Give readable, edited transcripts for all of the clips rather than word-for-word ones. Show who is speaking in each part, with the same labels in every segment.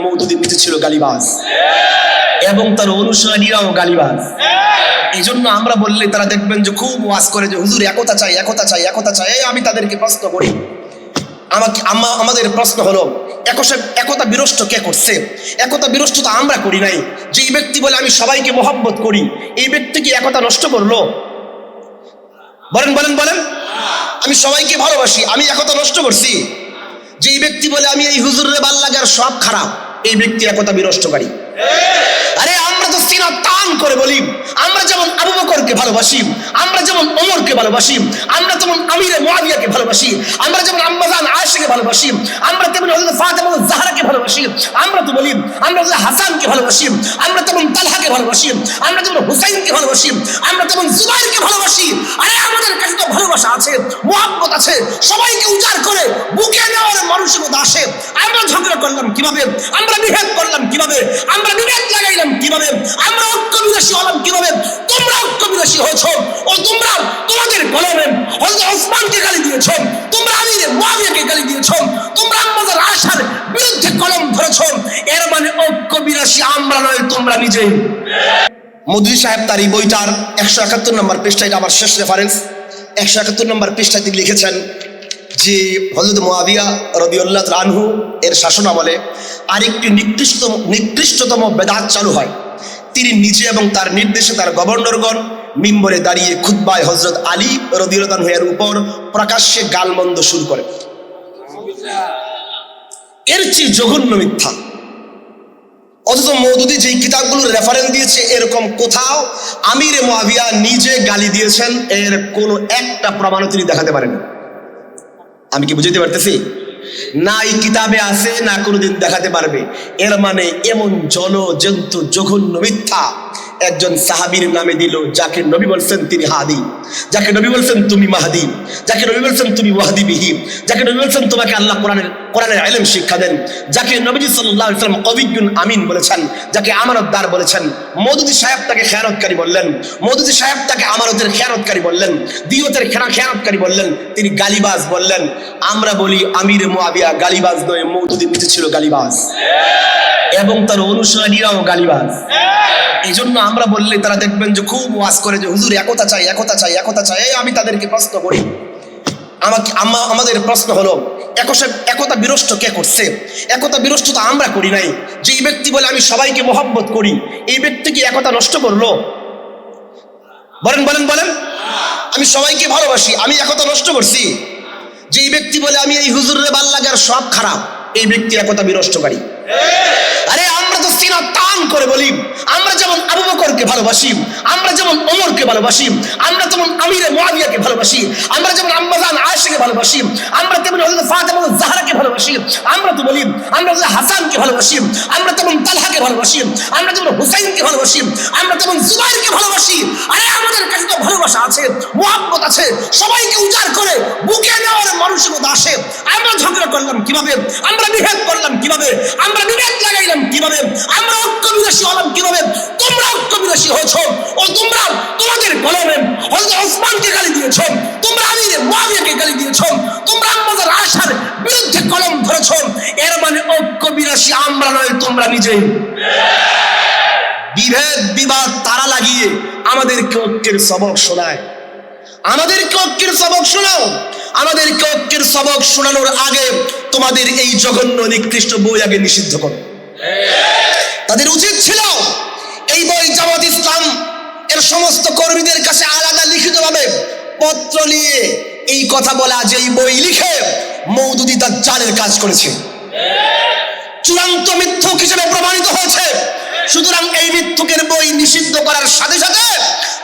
Speaker 1: মওদুদীর নিচে ছিল গালিবাজ এবং তার অনুসারীরাও গালিবাজ। এই জন্য আমরা বললে তারা দেখবেন যে খুব ওয়াজ করে যে হুজুর একতা চাই, একতা চাই, একতা চাই। আমি তাদেরকে প্রশ্ন করি, আমাদের প্রশ্ন হলো একতা বিনষ্ট কে করছে? একতা বিনষ্ট তো আমরা করি নাই। যে এই ব্যক্তি বলে আমি সবাইকে মহব্বত করি, এই ব্যক্তি কি একতা নষ্ট করলো? বলেন বলেন বলেন। আমি সবাইকে ভালোবাসি, আমি একতা নষ্ট করছি? যে এই ব্যক্তি বলে আমি এই হুজুরের ভাল লাগে আর সব খারাপ, এই ব্যক্তি একতা বিনষ্টকারী। আরে আমরা তো সিনা টান করে বলি, আমরা যেমন আবু বকরকে ভালোবাসি, আমরা যেমন ওমরকে ভালোবাসি, আমরা যেমন আমিরে মুআবিয়াকে ভালোবাসি, আমরা যেমন আম্মাজান আয়েশাকে ভালোবাসি, আমরা তেমন হযরত ফাতেমা জাহরাকে ভালোবাসি, আমরা তো বলি আমরা যেমন হাসানকে ভালোবাসি, আমরা তেমন তালহাকে ভালোবাসি, আমরা যেমন হুসাইনকে ভালোবাসি, আমরা তেমন জুবাইরকে ভালোবাসি। আরে আমাদের কাছে তো ভালোবাসা আছে, মুহাব্বত আছে, সবাইকে উজাড় করে বুকে নেওয়ার মানসিকতা আসে। আমরা ঝগড়া করলাম কিভাবে, আমরা বিভেদ করলাম কিভাবে, আমরা বিভেদ লাগাইলাম কিভাবে, আমরা ঐক্য বিনাশী হলাম কিভাবে? তোমরা ঐক্য বিনাশী হয়েছ ও তোমরা তোমাদের কলমে হযরত ওসমানকে গালি দিয়েছ, তোমরা আমিরে মুআবিয়াকে গালি দিয়েছ, তোমরা আম্মাজান আয়েশার বিরুদ্ধে কলম ধরেছ। এর মানে ঐক্য বিনাশী আমরা নয়, তোমরা নিজেই। মওদুদী সাহেব তার এই বইটার 171 নম্বর পৃষ্ঠা, এটা আমার শেষ রেফারেন্স, 171 নম্বর পৃষ্ঠায় তিনি লিখেছেন যে হযরত মুআবিয়া রাদিয়াল্লাহু তাআলা আনহু এর শাসন আমলে আরেকটি নিকৃষ্টতম বেদাত চালু হয়। তিনি নিজে এবং তার নির্দেশে তার গভর্নরগণ মিম্বরে দাঁড়িয়ে খুতবায় হযরত আলী রাদিয়াল্লাহু আনহু এর উপর প্রকাশ্যে গালমন্দ শুরু করে। এর চেয়ে জঘন্য মিথ্যা অথচ মওদুদী যেই কিতাবগুলোর রেফারেন্স দিয়েছে এরকম কোথাও আমিরে মুআবিয়া নিজে গালি দিয়েছেন এর কোনো একটা প্রমাণও তিনি দেখাতে পারেন। আমি কি বুঝতে পারতেছি? না এই কিতাবে আছে, না কোনোদিন দেখাতে পারবে। এর মানে এমন জলজন্তু জঘন্য মিথ্যা একজন সাহাবীর নামে দিল, যাকে নবী বলছেন তিনি হাদি, যাকে নবী বলছেন তুমি মাহদি, যাকে নবী বলছেন তুমি ওয়াহদি বিহি, যাকে নবী বলছেন তোমাকে আল্লাহ কোরআনের ইলম শিক্ষা দেন, যাকে নবীজি সাল্লাল্লাহু আলাইহি ওয়াসাল্লাম কবিয়্যুন আমিন বলেছেন, যাকে আমানতদার বলেছেন। মওদুদী সাহেব তাকে খেয়ানতকারী বললেন, মওদুদী সাহেব তাকে আমানতের খেয়ানতকারী বললেন, দিয়তের খেয়ানতকারী বললেন, তিনি গালিবাজ বললেন। আমরা বলি আমিরে মুআবিয়া গালিবাজ নয়, মওদুদীর নিচে ছিল গালিবাজ এবং তার অনুসারীরাও গালিবাজ। এই জন্য আমরা বললে তারা দেখবেন যে খুব ওয়াজ করে যে হুজুর একতা চাই, একতা চাই, একতা চাই। আমি তাদেরকে প্রশ্ন করি, আমাদের প্রশ্ন হলো একতা বিনষ্ট কে করছে? একতা বিনষ্ট তো আমরা করি নাই। যে এই ব্যক্তি বলে আমি সবাইকে মহব্বত করি, এই ব্যক্তি কি একতা নষ্ট করলো? বলেন বলেন বলেন। আমি সবাইকে ভালোবাসি, আমি একতা নষ্ট করছি? যে এই ব্যক্তি বলে আমি এই হুজুরের ভাল লাগে আর সব খারাপ, এই ব্যক্তি একতা বিনষ্টকারী। আরে আমরা তো সিনা টান করে বলি, আমরা যেমন আবু বকরকে ভালোবাসি, আমরা যেমন ওমরকে ভালোবাসি, আমরা যেমন আমিরে মুআবিয়াকে ভালোবাসি, আমরা যেমন আম্মাজান আয়েশাকে ভালোবাসি, আমরা তেমন হযরত ফাতেমা জাহরাকে ভালোবাসি, আমরা তো বলি আমরা হযরত হাসানকে ভালোবাসি, আমরা তেমন তালহাকে ভালোবাসি, আমরা যেমন হুসাইনকে ভালোবাসি, আমরা তেমন জুবাইরকে ভালোবাসি। আরে আমাদের কাছে তো ভালোবাসা আছে, মুহাব্বত আছে, সবাইকে উজাড় করে বুকে নেওয়ার মানসিকতা আসে। আমরা ঝগড়া করলাম কিভাবে, আমরা বিভেদ করলাম কিভাবে, আমরা বিভেদ লাগাইলাম কিভাবে, আমরা ঐক্য বিনাশী হলাম কিভাবে? তোমরা ঐক্য বিনাশী হয়েছ ও তোমরা তোমাদের কলমে হযরত ওসমানকে গালি দিয়েছ, তোমরা আমিরে মুআবিয়াকে গালি দিয়েছ, তোমরা আম্মাজান আয়েশার বিরুদ্ধে কলম ধরেছ। এর মানে ঐক্য বিনাশী আমরা নয়, তোমরা নিজেই। বিভেদ বিবাদ তারা লাগিয়ে আমাদেরকে ঐক্যের সবক শোনায়, আমাদেরকে ঐক্যের সবক শোনাও। আমাদেরকে ঐক্যের সবক শোনানোর আগে তোমাদের এই জঘন্য নিকৃষ্ট বই আগে নিষিদ্ধ করো। তাদের উচিত ছিল এই বই জামাত ইসলাম এর সমস্ত কর্মীদের কাছে আলাদা লিখিতভাবে পত্র নিয়ে এই কথা বলা যে এই বই লিখে মওদুদী দাজ্জালের কাজ করেছে, চূড়ান্ত মিথ্যুক হিসেবে প্রমাণিত হয়েছে। সুতরাং এই মিথ্যুকের বই নিষিদ্ধ করার সাথে সাথে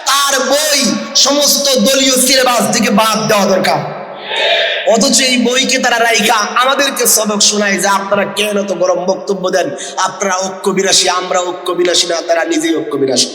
Speaker 1: তার বই সমস্ত দলীয় সিলেবাস থেকে বাদ দেওয়া দরকার। অথচ এই বইকে তারা রাইখা আমাদেরকে সবক শোনায় যে আপনারা কেন তো গরম বক্তব্য দেন, আপনারা ঐক্য বিনাশী, আমরা ঐক্য বিনাশী না, তারা নিজেই ঐক্য বিনাশী।